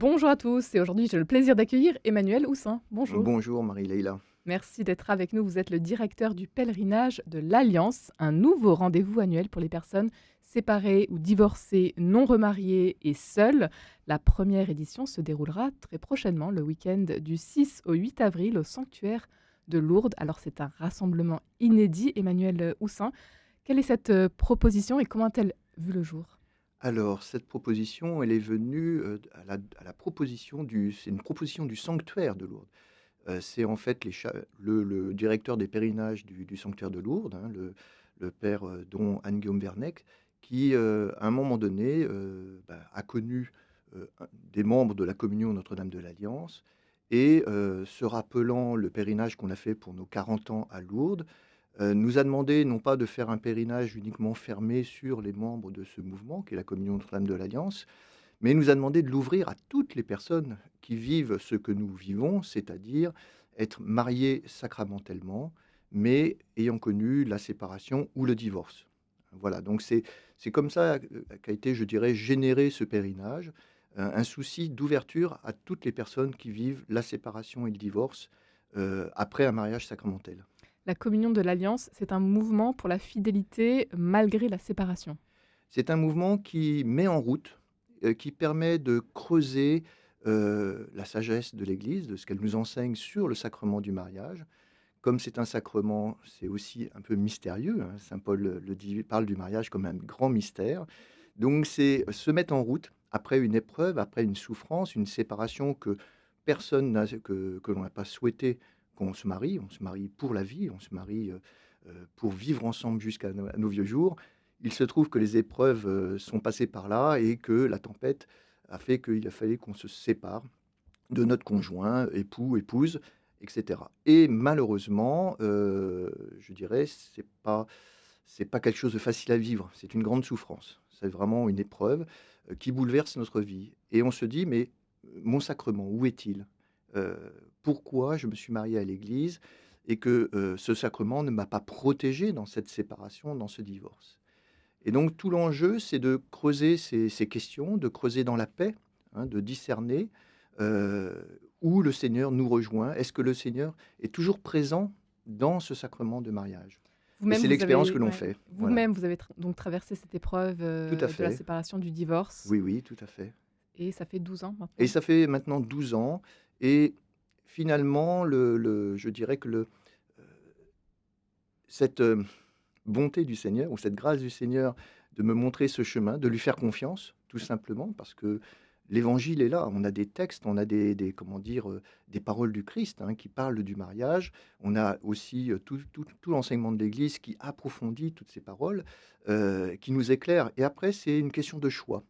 Bonjour à tous et aujourd'hui j'ai le plaisir d'accueillir Emmanuel Houssin. Bonjour. Bonjour Marie-Leila. Merci d'être avec nous. Vous êtes le directeur du pèlerinage de l'Alliance, un nouveau rendez-vous annuel pour les personnes séparées ou divorcées, non remariées et seules. La première édition se déroulera très prochainement, le week-end du 6 au 8 avril au sanctuaire de Lourdes. Alors c'est un rassemblement inédit. Emmanuel Houssin, quelle est cette proposition et comment a-t-elle vu le jour? Alors cette proposition, elle est venue, à la proposition du c'est une proposition du sanctuaire de Lourdes. C'est en fait le directeur des pèlerinages du sanctuaire de Lourdes, hein, le père, don Anne-Guillaume Vernec, qui, à un moment donné, a connu, des membres de la communion Notre-Dame de l'Alliance et se rappelant le pèlerinage qu'on a fait pour nos 40 ans à Lourdes, nous a demandé non pas de faire un pèlerinage uniquement fermé sur les membres de ce mouvement, qui est la communion Notre-Dame de l'Alliance, mais il nous a demandé de l'ouvrir à toutes les personnes qui vivent ce que nous vivons, c'est-à-dire être mariées sacramentellement, mais ayant connu la séparation ou le divorce. Voilà, donc c'est comme ça, qu'a été, je dirais, généré ce pèlerinage, un souci d'ouverture à toutes les personnes qui vivent la séparation et le divorce, après un mariage sacramentel. La communion de l'Alliance, c'est un mouvement pour la fidélité malgré la séparation. C'est un mouvement qui met en route, qui permet de creuser, la sagesse de l'Église, de ce qu'elle nous enseigne sur le sacrement du mariage. Comme c'est un sacrement, c'est aussi un peu mystérieux, hein, saint Paul le dit, parle du mariage comme un grand mystère. Donc c'est se mettre en route après une épreuve, après une souffrance, une séparation que personne n'a que l'on n'a pas souhaité qu'on se marie. On se marie pour la vie, on se marie, pour vivre ensemble jusqu'à nos vieux jours. Il se trouve que les épreuves, sont passées par là et que la tempête a fait qu'il a fallu qu'on se sépare de notre conjoint, époux, épouse, et cetera. Et malheureusement, je dirais, c'est pas quelque chose de facile à vivre, c'est une grande souffrance. C'est vraiment une épreuve, qui bouleverse notre vie et on se dit: «Mais, mon sacrement, où est-il? Pourquoi je me suis marié à l'église et que, ce sacrement ne m'a pas protégé dans cette séparation, dans ce divorce?» Et donc tout l'enjeu, c'est de creuser ces questions, de creuser dans la paix, hein, de discerner, où le Seigneur nous rejoint. Est-ce que le Seigneur est toujours présent dans ce sacrement de mariage? Et Vous-même, c'est vous l'expérience que avez l'on ouais, fait, voilà. vous-même, vous avez donc traversé cette épreuve, Tout à de la fait. séparation, du divorce Oui, oui, tout à fait. et ça fait 12 ans Et maintenant? ça fait maintenant 12 ans et finalement je dirais que heu, cette, bonté du Seigneur ou cette grâce du Seigneur de me montrer ce chemin, de lui faire confiance, tout simplement, parce que l'évangile est là. On a des textes, on a des comment dire, des paroles du Christ, hein, qui parlent du mariage. On a aussi, tout l'enseignement de l'Église qui approfondit toutes ces paroles, qui nous éclaire et après c'est une question de choix.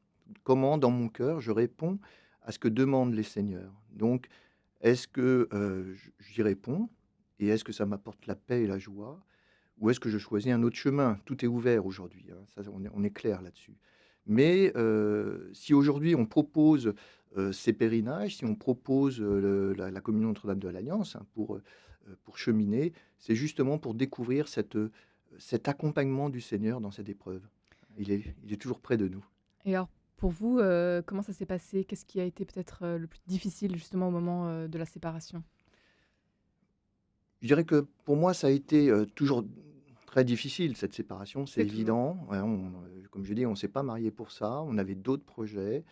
Comment dans mon cœur je réponds à ce que demandent les seigneurs? Donc est-ce que, j'y réponds et est-ce que ça m'apporte la paix et la joie? Ou est-ce que je choisis un autre chemin? Tout est ouvert aujourd'hui, hein, ça on est clair là-dessus. Mais si aujourd'hui on propose, ces pèlerinages, si on propose, la communion Notre-Dame de l'Alliance, hein, pour cheminer, c'est justement pour découvrir cet accompagnement du Seigneur dans cette épreuve. Il est toujours près de nous. Et alors, pour vous, comment ça s'est passé? Qu'est-ce qui a été peut-être, le plus difficile justement au moment, de la séparation? Je dirais que pour moi, ça a été, toujours très difficile cette séparation, c'est C'est toujours évident. Ouais, comme je dis, on s'est pas marié pour ça, on avait d'autres projets.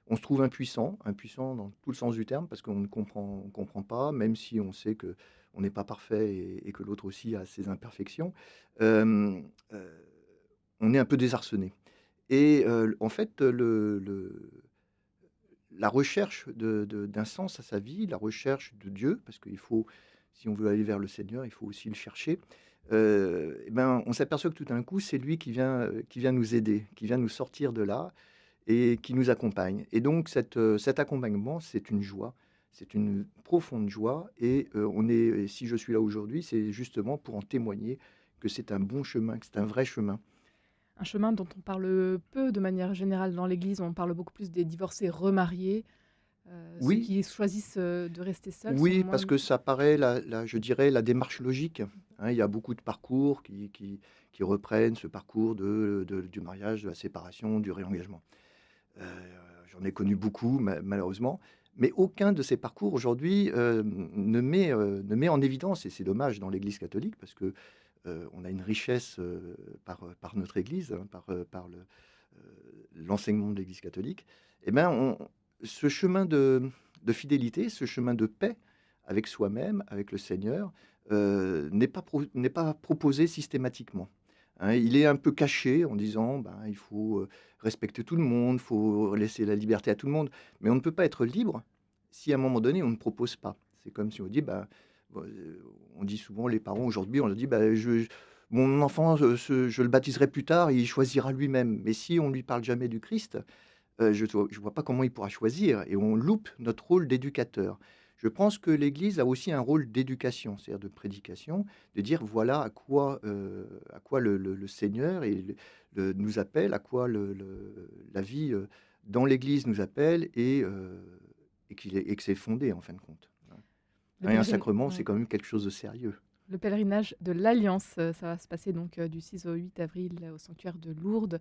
On se trouve impuissant, impuissant dans tout le sens du terme parce qu'on comprend pas, même si on sait que on n'est pas parfait et que l'autre aussi a ses imperfections. Hem, on est un peu désarçonné et en fait, la recherche d'un sens à sa vie, la recherche de Dieu, parce qu'il faut si on veut aller vers le Seigneur, il faut aussi le chercher. Et ben, on s'aperçoit que tout d'un coup, c'est lui qui vient nous aider, qui vient nous sortir de là et qui nous accompagne. Et donc cet accompagnement, c'est une joie, c'est une profonde joie et si je suis là aujourd'hui, c'est justement pour en témoigner que c'est un bon chemin, que c'est un vrai chemin. un chemin dont on parle peu de manière générale dans l'Église. On parle beaucoup plus des divorcés remariés, ceux Oui, qui choisissent, de rester seuls sont oui, moins. parce que ça paraît je dirais la démarche logique, hein. Il y a beaucoup de parcours qui reprennent ce parcours du mariage, de la séparation, du réengagement. Heu, j'en ai connu beaucoup malheureusement, mais aucun de ces parcours aujourd'hui ne met en évidence, et c'est dommage dans l'Église catholique parce que on a une richesse par notre Église, hein, l'enseignement de l'Église catholique. Eh ben, ce chemin de fidélité, ce chemin de paix avec soi-même, avec le Seigneur, n'est pas proposé systématiquement. Hein. Il est un peu caché en disant, ben, il faut respecter tout le monde, il faut laisser la liberté à tout le monde, mais on ne peut pas être libre si à un moment donné on ne propose pas. C'est comme si on dit, ben, on dit souvent, les parents aujourd'hui, on leur dit, ben, mon enfant, je le baptiserai plus tard, il choisira lui-même. Mais si on lui parle jamais du Christ, je ne vois pas comment il pourra choisir, et on loupe notre rôle d'éducateur. Je pense que l'Église a aussi un rôle d'éducation, c'est-à-dire de prédication, de dire voilà à quoi le Seigneur nous appelle, à quoi la vie dans l'Église nous appelle, et que c'est fondé en fin de compte. Le Et un pèlerin- sacrement, c'est ouais. quand même quelque chose de sérieux. Le pèlerinage de l'Alliance, ça va se passer donc du 6 au 8 avril au sanctuaire de Lourdes.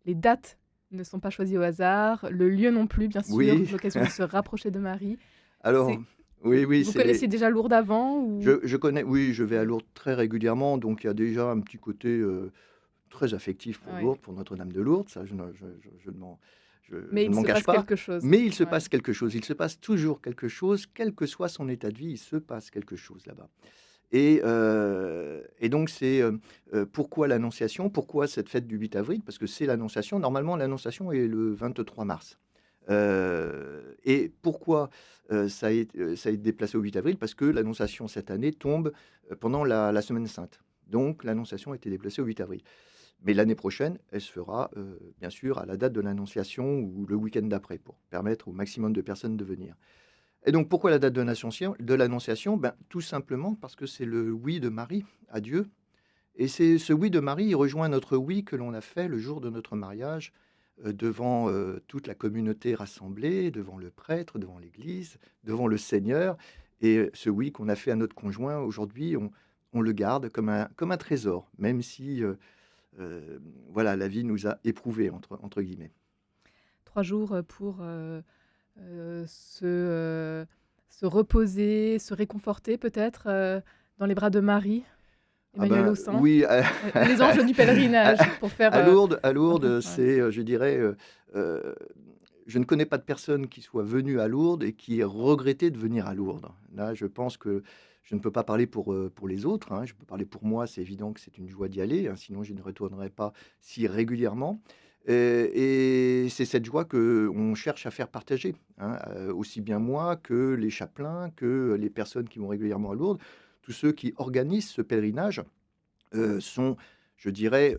Les dates ne sont pas choisies au hasard, le lieu non plus, bien sûr, Oui, l'occasion de se rapprocher de Marie. alors, C'est- oui, Vous connaissiez déjà Lourdes avant ou... je connais, oui, je vais à Ouais. Lourdes très régulièrement, donc il y a déjà un petit côté très affectif pour Ouais. Lourdes, pour Notre-Dame de Lourdes, ça Mais je ne il m'en se cache passe pas. quelque chose. Mais il se Ouais. passe quelque chose, il se passe toujours quelque chose, quel que soit son état de vie, il se passe quelque chose là-bas. Et donc c'est pourquoi l'Annonciation, pourquoi cette fête du 8 avril? Parce que c'est l'Annonciation, normalement l'Annonciation est le 23 mars. Et pourquoi ça a été déplacé au 8 avril? Parce que l'Annonciation cette année tombe pendant la Semaine Sainte. Donc l'Annonciation a été déplacée au 8 avril. Mais l'année prochaine, elle se fera bien sûr à la date de l'Annonciation ou le week-end d'après pour permettre au maximum de personnes de venir. Et donc pourquoi la date de l'Annonciation? Ben, tout simplement parce que c'est le oui de Marie à Dieu. Et c'est ce oui de Marie, il rejoint notre oui que l'on a fait le jour de notre mariage devant toute la communauté rassemblée, devant le prêtre, devant l'Église, devant le Seigneur. Et ce oui qu'on a fait à notre conjoint, aujourd'hui, on le garde comme un trésor, même si voilà, la vie nous a éprouvés, entre guillemets. 3 jours pour se reposer, se réconforter peut-être dans les bras de Marie, Ah Emmanuel ben Aussin. oui, Les anges du à, pèlerinage pour faire... À Lourdes, ouais. c'est, je dirais, euh, je ne connais pas de personne qui soit venue à Lourdes et qui ait regretté de venir à Lourdes. Là, je pense que je ne peux pas parler pour les autres, hein. Je peux parler pour moi, c'est évident que c'est une joie d'y aller, hein, sinon je ne retournerai pas si régulièrement. Et c'est cette joie qu'on cherche à faire partager, hein, aussi bien moi que les chapelains, que les personnes qui vont régulièrement à Lourdes, tous ceux qui organisent ce pèlerinage sont, je dirais,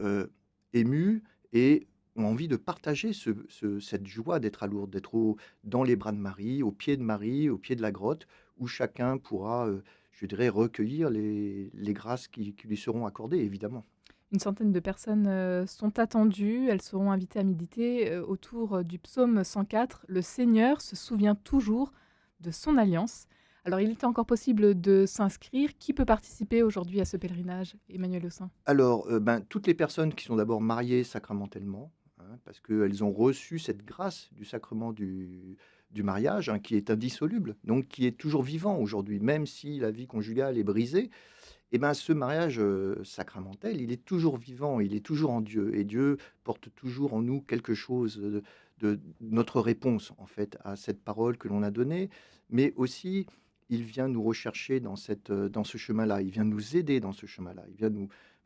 émus et ont envie de partager cette joie d'être à Lourdes, dans les bras de Marie, au pied de la grotte, où chacun pourra, je dirais, recueillir les grâces qui lui seront accordées, évidemment. Une centaine de personnes sont attendues. Elles seront invitées à méditer autour du psaume 104. Le Seigneur se souvient toujours de son alliance. Alors, il est encore possible de s'inscrire. Qui peut participer aujourd'hui à ce pèlerinage, Emmanuel Aussin? Alors, ben, toutes les personnes qui sont d'abord mariées sacramentellement, hein, parce qu'elles ont reçu cette grâce du sacrement du mariage, hein, qui est indissoluble, donc qui est toujours vivant aujourd'hui, même si la vie conjugale est brisée. Et ben, ce mariage sacramentel, il est toujours vivant, il est toujours en Dieu, et Dieu porte toujours en nous quelque chose de notre réponse, en fait, à cette parole que l'on a donnée, mais aussi, il vient nous rechercher dans ce chemin-là, il vient nous aider dans ce chemin-là, il vient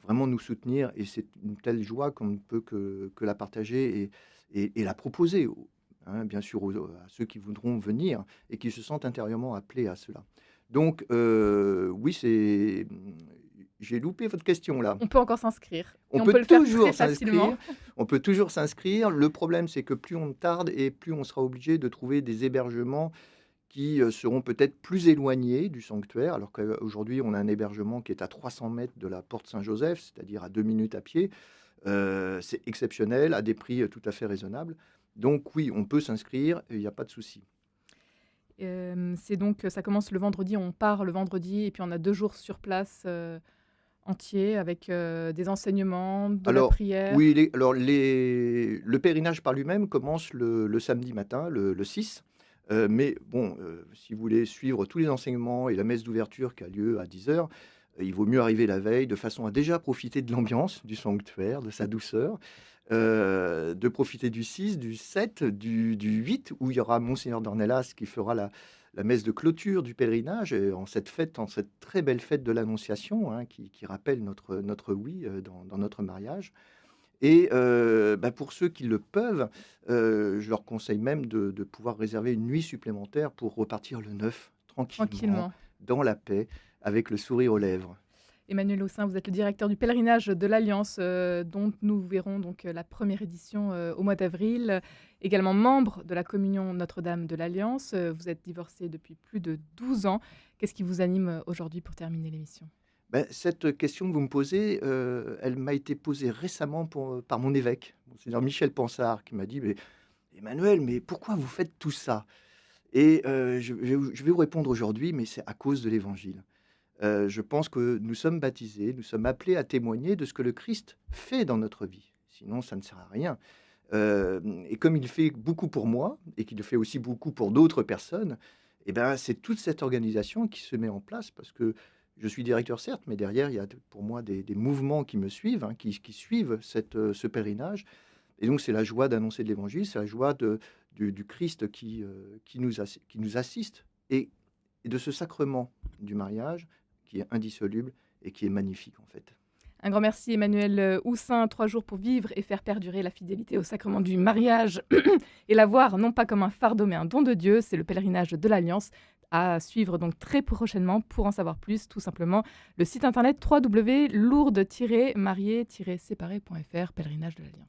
vraiment nous soutenir, et c'est une telle joie qu'on ne peut que la partager et la proposer, hein, bien sûr, à ceux qui voudront venir et qui se sentent intérieurement appelés à cela. Donc, oui, j'ai loupé votre question là. On peut encore s'inscrire. Et On on peut peut le faire très toujours facilement. s'inscrire, on peut toujours s'inscrire. Le problème, c'est que plus on tarde et plus on sera obligé de trouver des hébergements qui seront peut-être plus éloignés du sanctuaire, alors qu'aujourd'hui, on a un hébergement qui est à 300 mètres de la porte Saint-Joseph, c'est-à-dire à 2 minutes à pied. C'est exceptionnel, à des prix tout à fait raisonnables. Donc oui, on peut s'inscrire, il n'y a pas de souci. C'est donc, ça commence le vendredi, on part le vendredi et puis on a 2 jours sur place entier avec des enseignements, de la Alors, prière? oui, le pèlerinage par lui-même commence le samedi matin, le 6. Mais bon, si vous voulez suivre tous les enseignements et la messe d'ouverture qui a lieu à 10 heures, il vaut mieux arriver la veille de façon à déjà profiter de l'ambiance du sanctuaire, de sa douceur, de profiter du 6, du 7, du 8 où il y aura monseigneur Dornelas qui fera la messe de clôture du pèlerinage et en cette très belle fête de l'Annonciation, hein, qui rappelle notre oui, dans notre mariage. Et pour ceux qui le peuvent, je leur conseille même de pouvoir réserver une nuit supplémentaire pour repartir le 9 tranquillement, Tranquillement. dans la paix, avec le sourire aux lèvres. Emmanuel Haussin, vous êtes le directeur du pèlerinage de l'Alliance, dont nous verrons donc la première édition au mois d'avril. Également membre de la communion Notre-Dame de l'Alliance. Vous êtes divorcé depuis plus de 12 ans. Qu'est-ce qui vous anime aujourd'hui pour terminer l'émission? Cette question que vous me posez, elle m'a été posée récemment par mon évêque, monseigneur Michel Pansard, qui m'a dit: «Mais Emmanuel, mais pourquoi vous faites tout ça?» Et je vais vous répondre aujourd'hui, mais c'est à cause de l'Évangile. Je pense que nous sommes baptisés, nous sommes appelés à témoigner de ce que le Christ fait dans notre vie. Sinon, ça ne sert à rien. Et comme il fait beaucoup pour moi et qu'il fait aussi beaucoup pour d'autres personnes, et ben, c'est toute cette organisation qui se met en place parce que je suis directeur certes, mais derrière, il y a pour moi des mouvements qui me suivent, hein, qui suivent ce pèlerinage. Et donc, c'est la joie d'annoncer de l'Évangile, c'est la joie du Christ qui nous assiste et de ce sacrement du mariage qui est indissoluble et qui est magnifique en fait. Un grand merci Emmanuel Haussin, 3 jours pour vivre et faire perdurer la fidélité au sacrement du mariage et la voir non pas comme un fardeau mais un don de Dieu. C'est le pèlerinage de l'Alliance à suivre donc très prochainement. Pour en savoir plus, tout simplement, le site internet www.lourdes-mariés-séparés.fr, pèlerinage de l'Alliance.